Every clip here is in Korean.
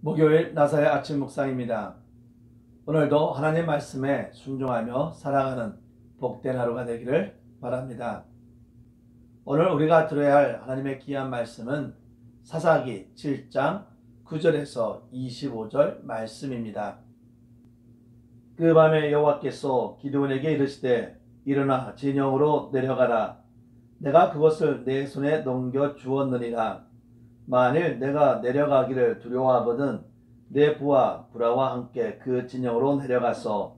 목요일 나사의 아침 묵상입니다. 오늘도 하나님 말씀에 순종하며 살아가는 복된 하루가 되기를 바랍니다. 오늘 우리가 들어야 할 하나님의 귀한 말씀은 사사기 7장 9절에서 25절 말씀입니다. 그 밤에 여호와께서 기드온에게 이르시되 일어나 진영으로 내려가라. 내가 그것을 내 손에 넘겨 주었느니라. 만일 내가 내려가기를 두려워하거든 내 부하 브라와 함께 그 진영으로 내려가서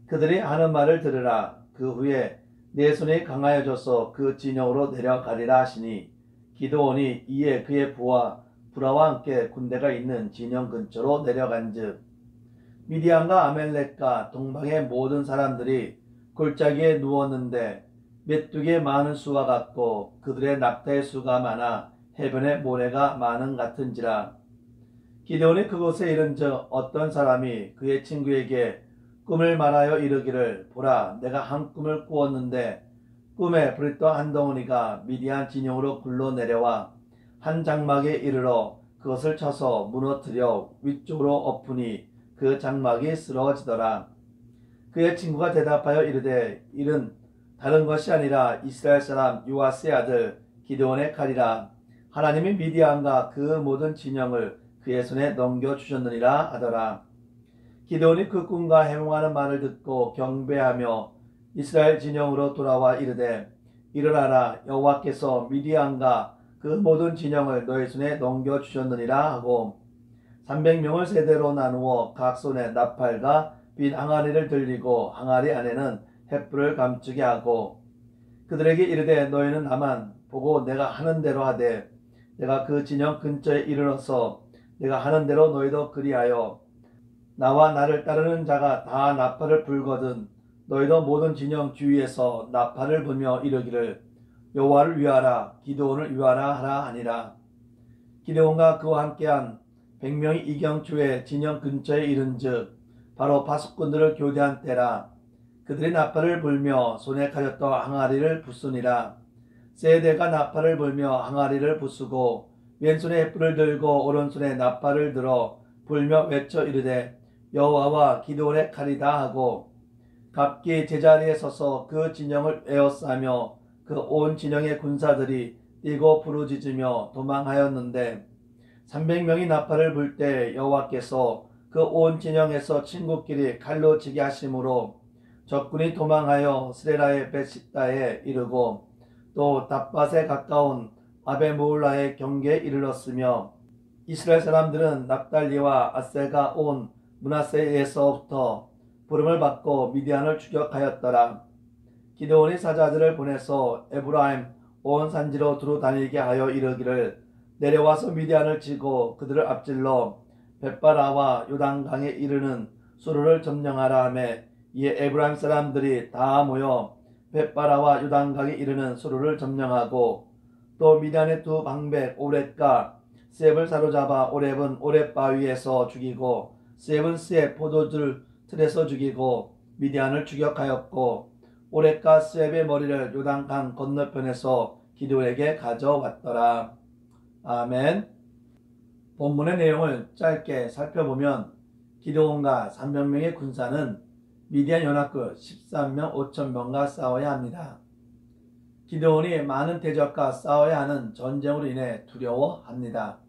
그들이 하는 말을 들으라. 그 후에 내 손이 강하여져서 그 진영으로 내려가리라 하시니 기드온이 이에 그의 부하 브라와 함께 군대가 있는 진영 근처로 내려간즉 미디안과 아멜렉과 동방의 모든 사람들이 골짜기에 누웠는데 메뚜기의 많은 수가 같고 그들의 낙타의 수가 많아 해변의 모래가 많은 같은지라. 기드온이 그곳에 이른즉 어떤 사람이 그의 친구에게 꿈을 말하여 이르기를 보라 내가 한 꿈을 꾸었는데 꿈에 브릿도 한 덩어리가 미디안 진영으로 굴러 내려와 한 장막에 이르러 그것을 쳐서 무너뜨려 위쪽으로 엎으니 그 장막이 쓰러지더라. 그의 친구가 대답하여 이르되 이는 다른 것이 아니라 이스라엘 사람 요아스의 아들 기드온의 칼이라. 하나님이 미디안과 그 모든 진영을 그의 손에 넘겨주셨느니라 하더라. 기드온이 그 꿈과 해몽하는 말을 듣고 경배하며 이스라엘 진영으로 돌아와 이르되 일어나라 여호와께서 미디안과 그 모든 진영을 너희 손에 넘겨주셨느니라 하고 300명을 세대로 나누어 각 손에 나팔과 빈 항아리를 들리고 항아리 안에는 횃불을 감추게 하고 그들에게 이르되 너희는 나만 보고 내가 하는 대로 하되 내가 그 진영 근처에 이르러서 내가 하는 대로 너희도 그리하여 나와 나를 따르는 자가 다 나팔을 불거든 너희도 모든 진영 주위에서 나팔을 불며 이르기를 여호와를 위하라 기드온을 위하라 하라 하니라. 기드온과 그와 함께한 100명이 이경초에 진영 근처에 이른즉 바로 파수꾼들을 교대한 때라. 그들이 나팔을 불며 손에 가졌던 항아리를 부수니라. 세대가 나팔을 불며 항아리를 부수고 왼손에 횃불을 들고 오른손에 나팔을 들어 불며 외쳐 이르되 여호와와 기드온의 칼이다 하고 각기 제자리에 서서 그 진영을 에워싸며 그 온 진영의 군사들이 뛰고 부르짖으며 도망하였는데 300명이 나팔을 불 때 여호와께서 그 온 진영에서 친구끼리 칼로 치게 하심으로 적군이 도망하여 스레라의 벳시다에 이르고 또 답밭에 가까운 아베모울라의 경계에 이르렀으며 이스라엘 사람들은 납달리와 아셀과 온 므낫세에서부터 부름을 받고 미디안을 추격하였더라. 기드온이 사자들을 보내서 에브라임 온 산지로 두루 다니게 하여 이르기를 내려와서 미디안을 치고 그들을 앞질러 벳바라와 요단강에 이르는 수로를 점령하라 하매 이에 에브라임 사람들이 다 모여 벳바라와 요단강에 이르는 수로를 점령하고 또 미디안의 두 방백 오렛과 셉을 사로잡아 오렙은 오렙 바위에서 죽이고 셉은 셉 포도주 틀에서 죽이고 미디안을 추격하였고 오렙과 셉의 머리를 요단강 건너편에서 기드온에게 가져왔더라. 아멘. 본문의 내용을 짧게 살펴보면 기드온과 300명의 군사는 미디안 연합군 13명 5천명과 싸워야 합니다. 기드온이 많은 대적과 싸워야 하는 전쟁으로 인해 두려워합니다.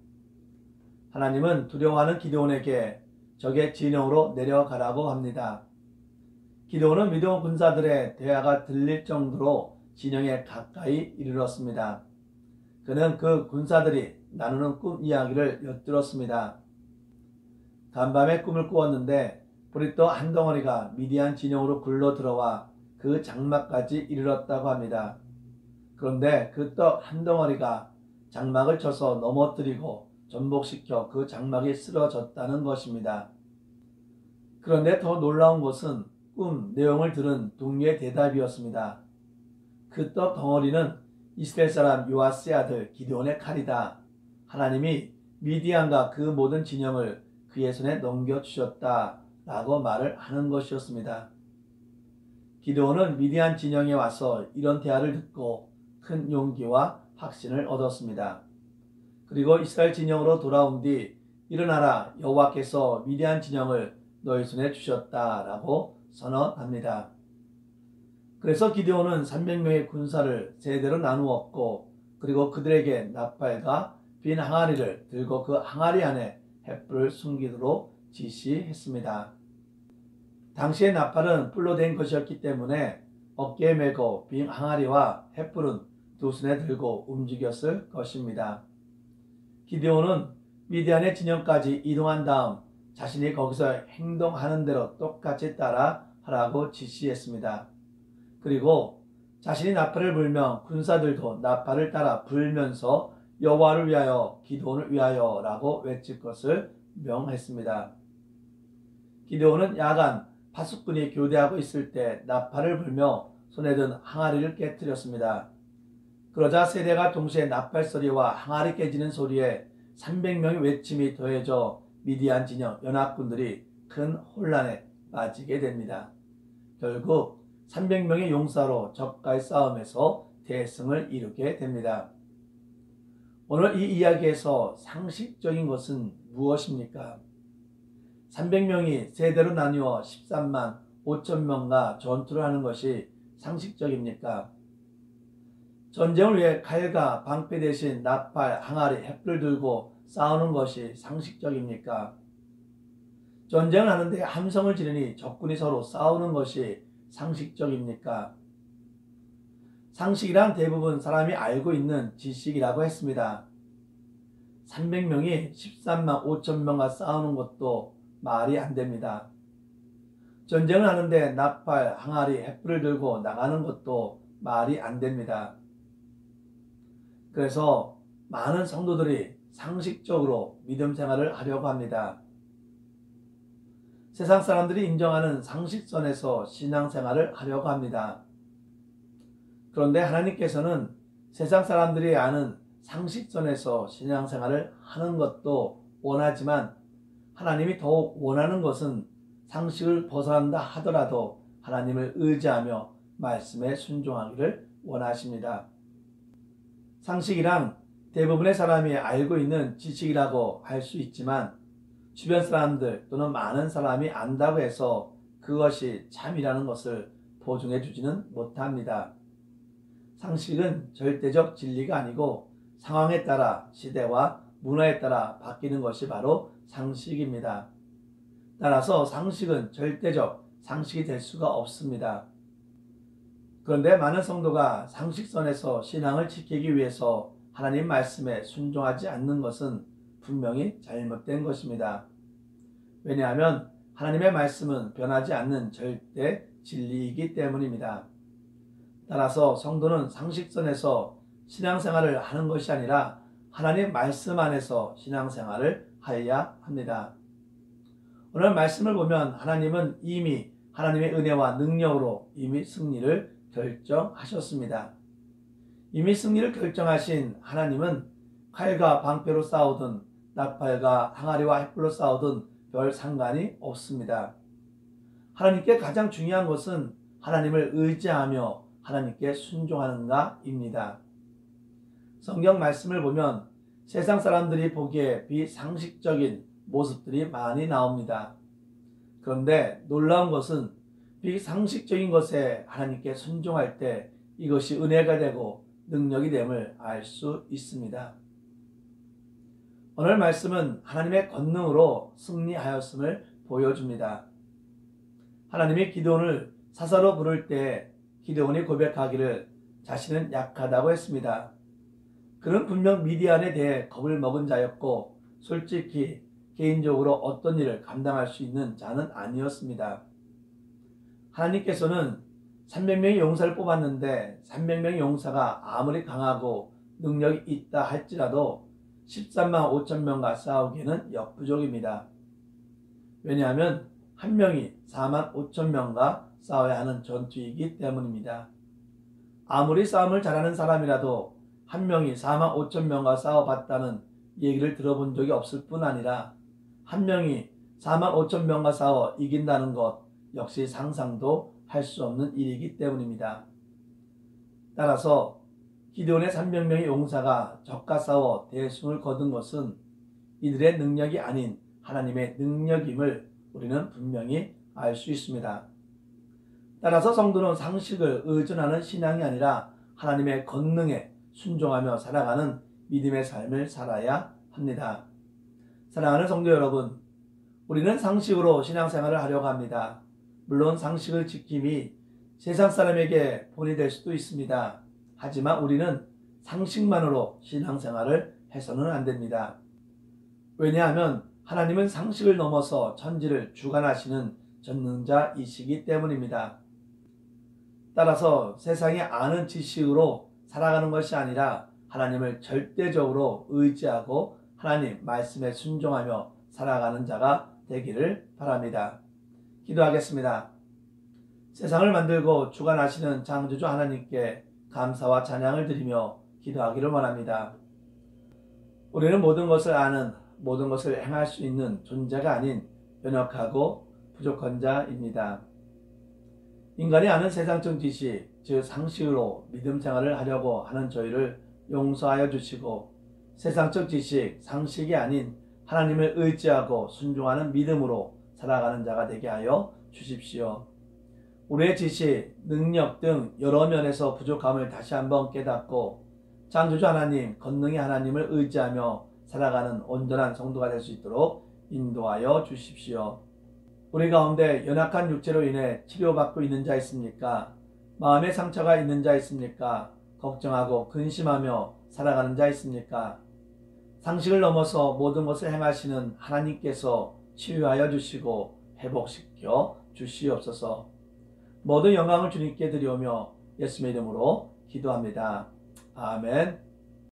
하나님은 두려워하는 기드온에게 적의 진영으로 내려가라고 합니다. 기드온은 미디안 군사들의 대화가 들릴 정도로 진영에 가까이 이르렀습니다. 그는 그 군사들이 나누는 꿈 이야기를 엿들었습니다. 간밤에 꿈을 꾸었는데 브릿도 한 덩어리가 미디안 진영으로 굴러 들어와 그 장막까지 이르렀다고 합니다. 그런데 그 떡 한 덩어리가 장막을 쳐서 넘어뜨리고 전복시켜 그 장막이 쓰러졌다는 것입니다. 그런데 더 놀라운 것은 꿈 내용을 들은 동료의 대답이었습니다. 그 떡 덩어리는 이스라엘 사람 요아스의 아들 기드온의 칼이다. 하나님이 미디안과 그 모든 진영을 그의 손에 넘겨주셨다 라고 말을 하는 것이었습니다. 기드온은 미디안 진영에 와서 이런 대화를 듣고 큰 용기와 확신을 얻었습니다. 그리고 이스라엘 진영으로 돌아온 뒤 일어나라, 여호와께서 미디안 진영을 너희 손에 주셨다라고 선언합니다. 그래서 기드온은 300명의 군사를 세대로 나누었고, 그리고 그들에게 나팔과 빈 항아리를 들고 그 항아리 안에 횃불을 숨기도록 지시했습니다. 당시의 나팔은 뿔로 된 것이었기 때문에 어깨에 메고 빈 항아리와 횃불은 두 손에 들고 움직였을 것입니다. 기드온은 미디안의 진영까지 이동한 다음 자신이 거기서 행동하는 대로 똑같이 따라 하라고 지시했습니다. 그리고 자신이 나팔을 불며 군사들도 나팔을 따라 불면서 여호와를 위하여, 기드온을 위하여 라고 외칠 것을 명했습니다. 기드온은 야간 파수꾼이 교대하고 있을 때 나팔을 불며 손에 든 항아리를 깨뜨렸습니다. 그러자 세대가 동시에 나팔 소리와 항아리 깨지는 소리에 300명의 외침이 더해져 미디안 진영 연합군들이 큰 혼란에 빠지게 됩니다. 결국 300명의 용사로 적과의 싸움에서 대승을 이루게 됩니다. 오늘 이 이야기에서 상식적인 것은 무엇입니까? 300명이 세대로 나뉘어 13만 5천 명과 전투를 하는 것이 상식적입니까? 전쟁을 위해 칼과 방패 대신 나팔, 항아리, 횃불 들고 싸우는 것이 상식적입니까? 전쟁을 하는데 함성을 지르니 적군이 서로 싸우는 것이 상식적입니까? 상식이란 대부분 사람이 알고 있는 지식이라고 했습니다. 300명이 13만 5천 명과 싸우는 것도 말이 안 됩니다. 전쟁을 하는데 나팔, 항아리, 횃불을 들고 나가는 것도 말이 안 됩니다. 그래서 많은 성도들이 상식적으로 믿음 생활을 하려고 합니다. 세상 사람들이 인정하는 상식선에서 신앙생활을 하려고 합니다. 그런데 하나님께서는 세상 사람들이 아는 상식선에서 신앙생활을 하는 것도 원하지만 하나님이 더욱 원하는 것은 상식을 벗어난다 하더라도 하나님을 의지하며 말씀에 순종하기를 원하십니다. 상식이란 대부분의 사람이 알고 있는 지식이라고 할 수 있지만 주변 사람들 또는 많은 사람이 안다고 해서 그것이 참이라는 것을 보증해 주지는 못합니다. 상식은 절대적 진리가 아니고 상황에 따라 시대와 문화에 따라 바뀌는 것이 바로 상식입니다. 따라서 상식은 절대적 상식이 될 수가 없습니다. 그런데 많은 성도가 상식선에서 신앙을 지키기 위해서 하나님 말씀에 순종하지 않는 것은 분명히 잘못된 것입니다. 왜냐하면 하나님의 말씀은 변하지 않는 절대 진리이기 때문입니다. 따라서 성도는 상식선에서 신앙생활을 하는 것이 아니라 하나님 말씀 안에서 신앙생활을 하여야 합니다. 오늘 말씀을 보면 하나님은 이미 하나님의 은혜와 능력으로 이미 승리를 결정하셨습니다. 이미 승리를 결정하신 하나님은 칼과 방패로 싸우든 나팔과 항아리와 횃불로 싸우든 별 상관이 없습니다. 하나님께 가장 중요한 것은 하나님을 의지하며 하나님께 순종하는가입니다. 성경 말씀을 보면 세상 사람들이 보기에 비상식적인 모습들이 많이 나옵니다. 그런데 놀라운 것은 비상식적인 것에 하나님께 순종할 때 이것이 은혜가 되고 능력이 됨을 알 수 있습니다. 오늘 말씀은 하나님의 권능으로 승리하였음을 보여줍니다. 하나님이 기드온을 사사로 부를 때 기드온이 고백하기를 자신은 약하다고 했습니다. 그는 분명 미디안에 대해 겁을 먹은 자였고 솔직히 개인적으로 어떤 일을 감당할 수 있는 자는 아니었습니다. 하나님께서는 300명의 용사를 뽑았는데 300명의 용사가 아무리 강하고 능력이 있다 할지라도 13만 5천 명과 싸우기에는 역부족입니다. 왜냐하면 한 명이 4만 5천 명과 싸워야 하는 전투이기 때문입니다. 아무리 싸움을 잘하는 사람이라도 한 명이 4만 5천 명과 싸워봤다는 얘기를 들어본 적이 없을 뿐 아니라 한 명이 4만 5천 명과 싸워 이긴다는 것 역시 상상도 할 수 없는 일이기 때문입니다. 따라서 기드온의 300명의 용사가 적과 싸워 대승을 거둔 것은 이들의 능력이 아닌 하나님의 능력임을 우리는 분명히 알 수 있습니다. 따라서 성도는 상식을 의존하는 신앙이 아니라 하나님의 권능에 순종하며 살아가는 믿음의 삶을 살아야 합니다. 사랑하는 성도 여러분, 우리는 상식으로 신앙생활을 하려고 합니다. 물론 상식을 지킴이 세상 사람에게 본이 될 수도 있습니다. 하지만 우리는 상식만으로 신앙생활을 해서는 안 됩니다. 왜냐하면 하나님은 상식을 넘어서 천지를 주관하시는 전능자이시기 때문입니다. 따라서 세상이 아는 지식으로 살아가는 것이 아니라 하나님을 절대적으로 의지하고 하나님 말씀에 순종하며 살아가는 자가 되기를 바랍니다. 기도하겠습니다. 세상을 만들고 주관하시는 창조주 하나님께 감사와 찬양을 드리며 기도하기를 원합니다. 우리는 모든 것을 아는, 모든 것을 행할 수 있는 존재가 아닌 연약하고 부족한 자입니다. 인간이 아는 세상적 지식, 즉 상식으로 믿음 생활을 하려고 하는 저희를 용서하여 주시고 세상적 지식, 상식이 아닌 하나님을 의지하고 순종하는 믿음으로 살아가는 자가 되게 하여 주십시오. 우리의 지식, 능력 등 여러 면에서 부족함을 다시 한번 깨닫고 창조주 하나님, 권능의 하나님을 의지하며 살아가는 온전한 성도가 될 수 있도록 인도하여 주십시오. 우리 가운데 연약한 육체로 인해 치료받고 있는 자 있습니까? 마음의 상처가 있는 자 있습니까? 걱정하고 근심하며 살아가는 자 있습니까? 상식을 넘어서 모든 것을 행하시는 하나님께서 치유하여 주시고 회복시켜 주시옵소서. 모든 영광을 주님께 드리오며 예수님의 이름으로 기도합니다. 아멘.